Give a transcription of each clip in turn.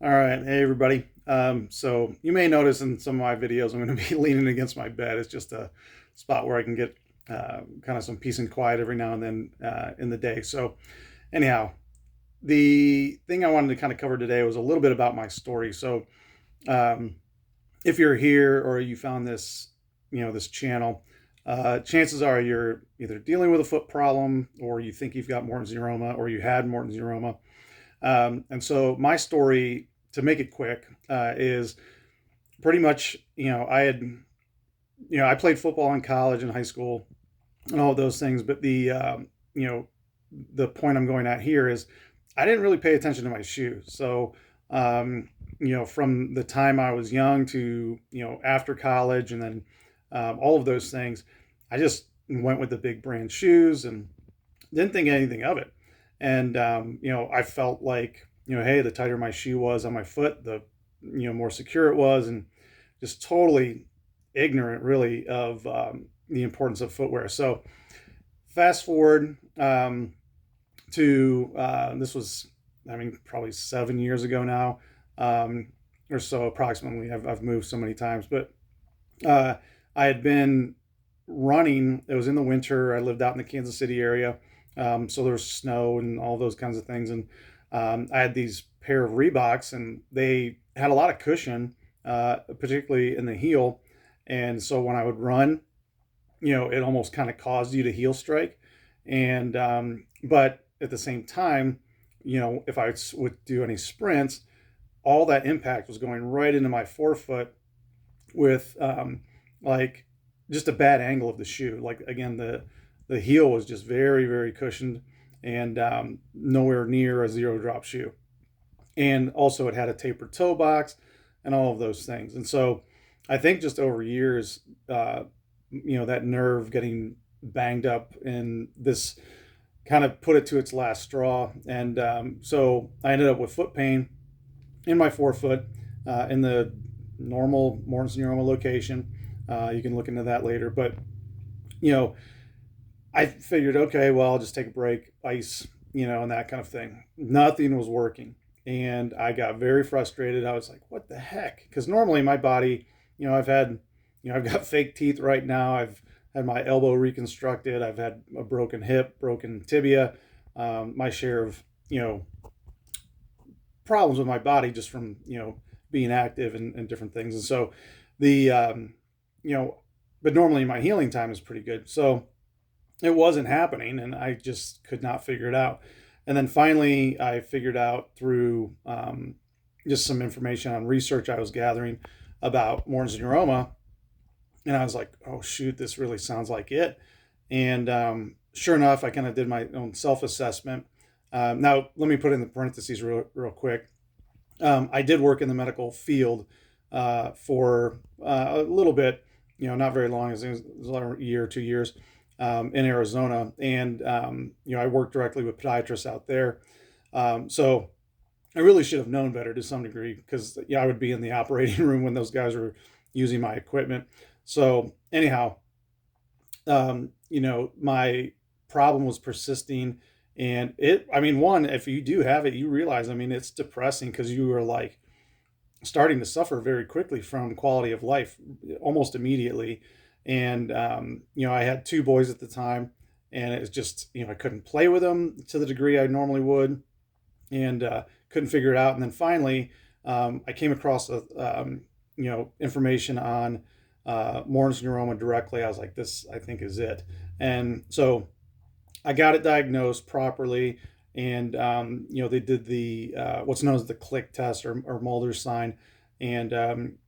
All right, hey everybody. So you may notice in some of my videos I'm going to be leaning against my bed. It's just a spot where I can get kind of some peace and quiet every now and then in the day. So anyhow, the thing I wanted to kind of cover today was a little bit about my story. So um, if you're here or you found this, this channel, chances are you're either dealing with a foot problem or you think you've got Morton's neuroma or you had Morton's neuroma. And so my story, to make it quick, is pretty much, I played football in college and high school and all of those things. But you know, the point I'm going at here is I didn't really pay attention to my shoes. So, from the time I was young to, after college and then all of those things, I just went with the big brand shoes and didn't think anything of it. And I felt like, hey, the tighter my shoe was on my foot, the more secure it was, and just totally ignorant, really, of the importance of footwear. So fast forward to this was, probably 7 years ago now, or so approximately. I've moved so many times, but uh, I had been running. It was in the winter. I lived out in the Kansas City area, so there was snow and all those kinds of things. And I had these pair of Reeboks, and they had a lot of cushion, particularly in the heel. And so when I would run, it almost kind of caused you to heel strike. And but at the same time, if I would do any sprints, all that impact was going right into my forefoot with like just a bad angle of the shoe. Like again, the heel was just very, very cushioned and nowhere near a zero drop shoe. And also, it had a tapered toe box and all of those things. And so, I think just over years, that nerve getting banged up and this kind of put it to its last straw. And so, I ended up with foot pain in my forefoot in the normal Morton's neuroma location. You can look into that later. But, you know, I figured, okay, well, I'll just take a break, ice, and that kind of thing. Nothing was working. And I got very frustrated. I was like, what the heck? Because normally my body, I've got fake teeth right now. I've had my elbow reconstructed. I've had a broken hip, broken tibia, my share of, problems with my body just from, being active and different things. And so the, you know, but normally my healing time is pretty good. So it wasn't happening and I just could not figure it out. And then finally, I figured out through just some information on research I was gathering about Morton's neuroma. And I was like, oh, shoot, this really sounds like it. And sure enough, I kind of did my own self assessment. Now, let me put in the parentheses real quick. I did work in the medical field for a little bit, not very long, it was a year, 2 years in Arizona. And, I worked directly with podiatrists out there. So I really should have known better to some degree because I would be in the operating room when those guys were using my equipment. So anyhow, my problem was persisting. And one, if you do have it, you realize, it's depressing because you are like starting to suffer very quickly from quality of life almost immediately. And, I had two boys at the time and it was just, I couldn't play with them to the degree I normally would and couldn't figure it out. And then finally, I came across, information on Morton's neuroma directly. I was like, this, I think, is it. And so I got it diagnosed properly. And, they did the what's known as the click test or Mulder's sign. And,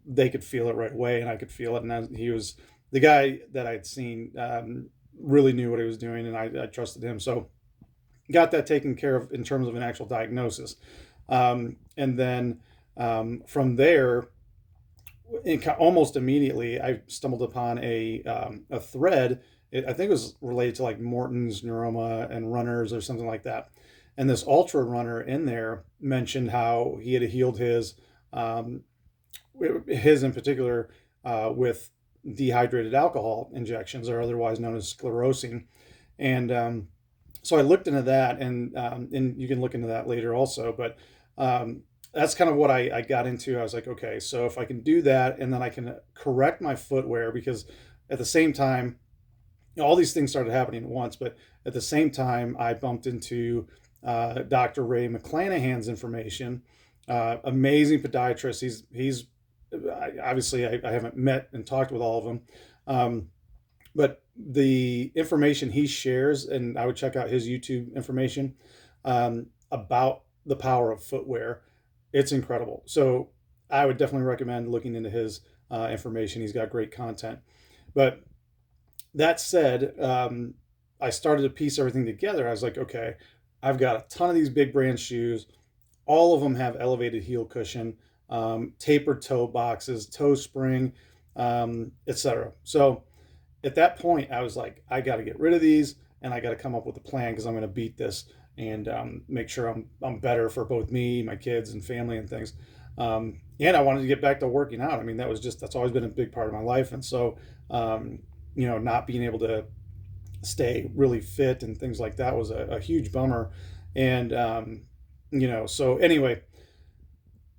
they could feel it right away and I could feel it. And he was the guy that I'd seen really knew what he was doing and I trusted him. So got that taken care of in terms of an actual diagnosis. And then from there, almost immediately, I stumbled upon a thread. I think it was related to like Morton's neuroma and runners or something like that. And this ultra runner in there mentioned how he had healed his in particular with dehydrated alcohol injections, or otherwise known as sclerosing. And so I looked into that, and you can look into that later also. But that's kind of what I got into. I was like, okay, so if I can do that, and then I can correct my footwear, because at the same time, all these things started happening at once, but at the same time, I bumped into Dr. Ray McClanahan's information. Amazing podiatrist. He's obviously I haven't met and talked with all of them, um, but the information he shares, and I would check out his YouTube information about the power of footwear. It's incredible. So I would definitely recommend looking into his information. He's got great content. But that said, I started to piece everything together. I was like, okay, I've got a ton of these big brand shoes. All of them have elevated heel cushion, tapered toe boxes, toe spring, etc. So at that point, I was like, I got to get rid of these, and I got to come up with a plan, because I'm going to beat this, and make sure I'm better for both me, my kids, and family and things. And I wanted to get back to working out. I mean, that's always been a big part of my life, and so um, not being able to stay really fit and things like that was a huge bummer. And so anyway,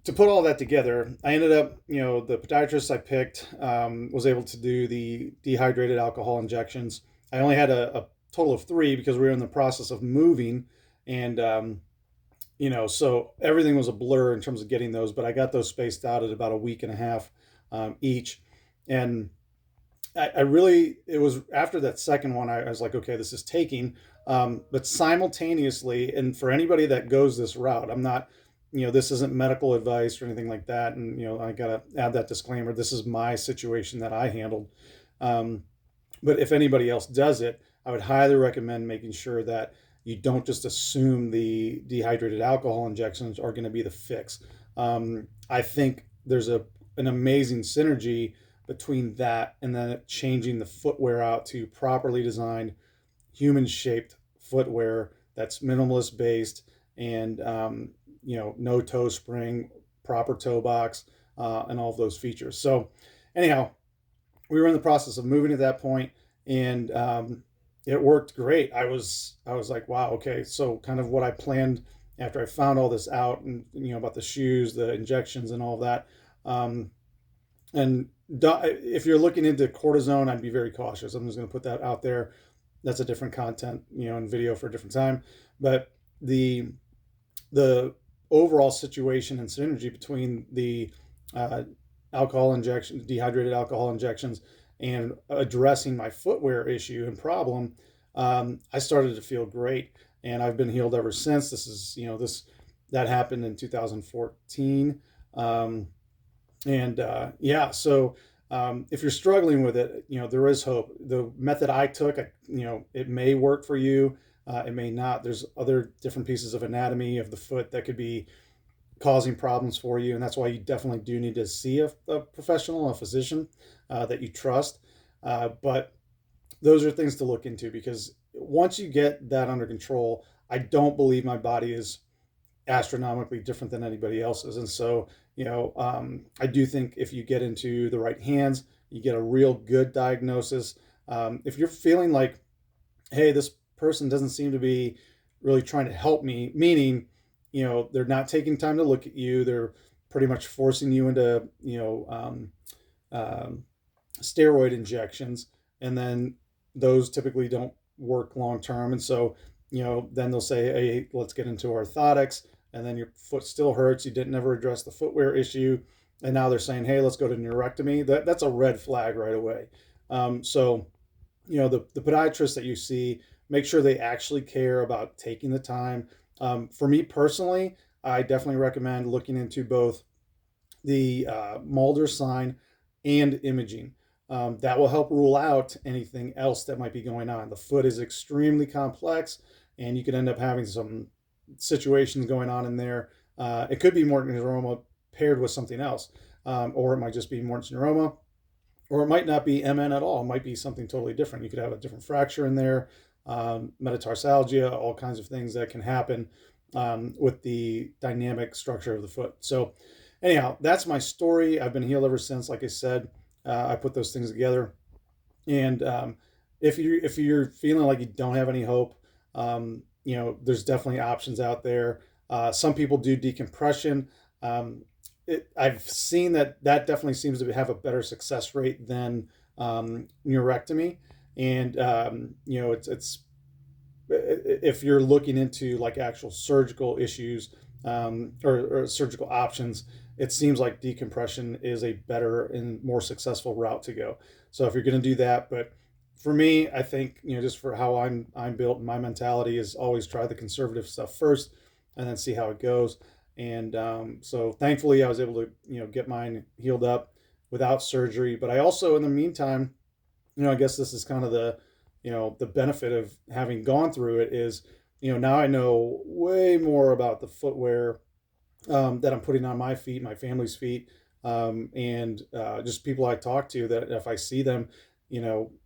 to put all that together, I ended up, the podiatrist I picked was able to do the dehydrated alcohol injections. I only had a total of three, because we were in the process of moving, and so everything was a blur in terms of getting those. But I got those spaced out at about a week and a half each, and I really, it was after that second one, I was like, okay, this is taking, but simultaneously, and for anybody that goes this route, I'm not, this isn't medical advice or anything like that. And, I got to add that disclaimer. This is my situation that I handled. Um, but if anybody else does it, I would highly recommend making sure that you don't just assume the dehydrated alcohol injections are going to be the fix. I think there's an amazing synergy between that and then changing the footwear out to properly designed, human shaped footwear that's minimalist based, and no toe spring, proper toe box, and all of those features. So anyhow, we were in the process of moving at that point, and it worked great. I was like, wow, okay, so kind of what I planned after I found all this out, and about the shoes, the injections, and all of that. And if you're looking into cortisone, I'd be very cautious. I'm just going to put that out there. That's a different content, and video for a different time. But the overall situation and synergy between the uh, alcohol injection, dehydrated alcohol injections, and addressing my footwear issue and problem, I started to feel great, and I've been healed ever since. This is, that happened in 2014. And yeah, so if you're struggling with it, there is hope. The method I took, it may work for you. It may not. There's other different pieces of anatomy of the foot that could be causing problems for you, and that's why you definitely do need to see a professional, a physician that you trust. But those are things to look into, because once you get that under control, I don't believe my body is astronomically different than anybody else's. And so, I do think if you get into the right hands, you get a real good diagnosis. If you're feeling like, hey, this person doesn't seem to be really trying to help me, meaning, they're not taking time to look at you, they're pretty much forcing you into, um, steroid injections, and then those typically don't work long term. And so, then they'll say, hey, let's get into orthotics, and then your foot still hurts. You didn't ever address the footwear issue, and now they're saying, hey, let's go to neurectomy. That's a red flag right away. So, the podiatrists that you see, make sure they actually care about taking the time. For me personally, I definitely recommend looking into both the Mulder sign and imaging. That will help rule out anything else that might be going on. The foot is extremely complex, and you could end up having some situations going on in there. It could be Morton neuroma paired with something else, or it might just be Morton's neuroma, or it might not be MN at all. It might be something totally different. You could have a different fracture in there, metatarsalgia, all kinds of things that can happen with the dynamic structure of the foot. So anyhow, that's my story. I've been healed ever since. Like I said, I put those things together. And if you're feeling like you don't have any hope, there's definitely options out there. Some people do decompression. Um, I've seen that definitely seems to have a better success rate than neurectomy. And it's if you're looking into like actual surgical issues, or surgical options, it seems like decompression is a better and more successful route to go. So if you're going to do that, but for me, I think, just for how I'm built, my mentality is always try the conservative stuff first, and then see how it goes. And so thankfully, I was able to get mine healed up without surgery. But I also, in the meantime, I guess this is kind of the benefit of having gone through it is, now I know way more about the footwear that I'm putting on my feet, my family's feet, and just people I talk to, that if I see them,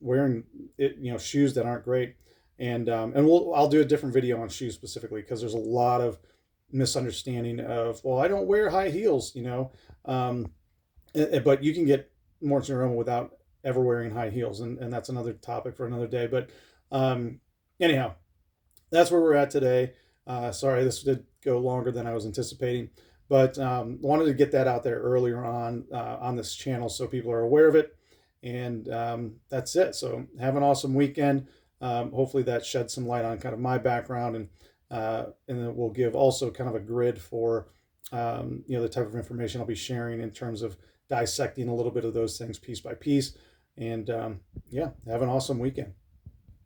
wearing it, shoes that aren't great, and I'll do a different video on shoes specifically, because there's a lot of misunderstanding of, well, I don't wear high heels, um, but you can get Morton Neuroma without ever wearing high heels, and that's another topic for another day. But um, anyhow, that's where we're at today. Sorry, this did go longer than I was anticipating, but wanted to get that out there earlier on this channel so people are aware of it. And that's it. So have an awesome weekend. Hopefully that sheds some light on kind of my background, and then we'll give also kind of a grid for the type of information I'll be sharing in terms of dissecting a little bit of those things piece by piece. And yeah, have an awesome weekend.